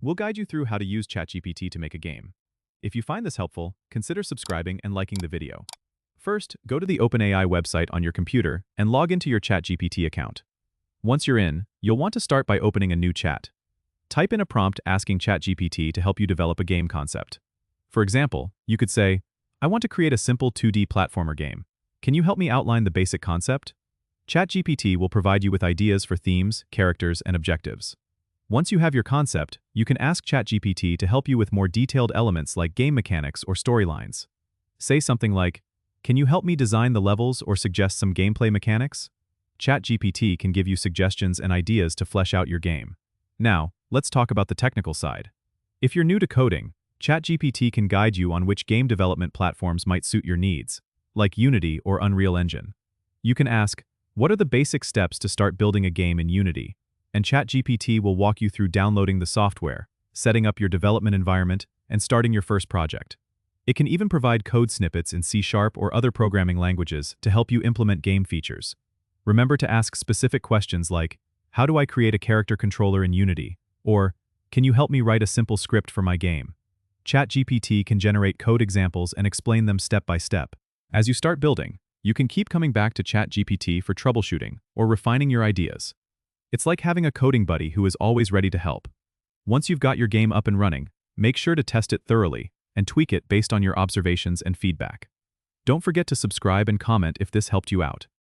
We'll guide you through how to use ChatGPT to make a game. If you find this helpful, consider subscribing and liking the video. First, go to the OpenAI website on your computer and log into your ChatGPT account. Once you're in, you'll want to start by opening a new chat. Type in a prompt asking ChatGPT to help you develop a game concept. For example, you could say, "I want to create a simple 2D platformer game. Can you help me outline the basic concept?" ChatGPT will provide you with ideas for themes, characters, and objectives. Once you have your concept, you can ask ChatGPT to help you with more detailed elements like game mechanics or storylines. Say something like, "Can you help me design the levels or suggest some gameplay mechanics?" ChatGPT can give you suggestions and ideas to flesh out your game. Now, let's talk about the technical side. If you're new to coding, ChatGPT can guide you on which game development platforms might suit your needs, like Unity or Unreal Engine. You can ask, "What are the basic steps to start building a game in Unity?" And ChatGPT will walk you through downloading the software, setting up your development environment, and starting your first project. It can even provide code snippets in C# or other programming languages to help you implement game features. Remember to ask specific questions like, "How do I create a character controller in Unity?" Or, "Can you help me write a simple script for my game?" ChatGPT can generate code examples and explain them step by step. As you start building, you can keep coming back to ChatGPT for troubleshooting or refining your ideas. It's like having a coding buddy who is always ready to help. Once you've got your game up and running, make sure to test it thoroughly and tweak it based on your observations and feedback. Don't forget to subscribe and comment if this helped you out.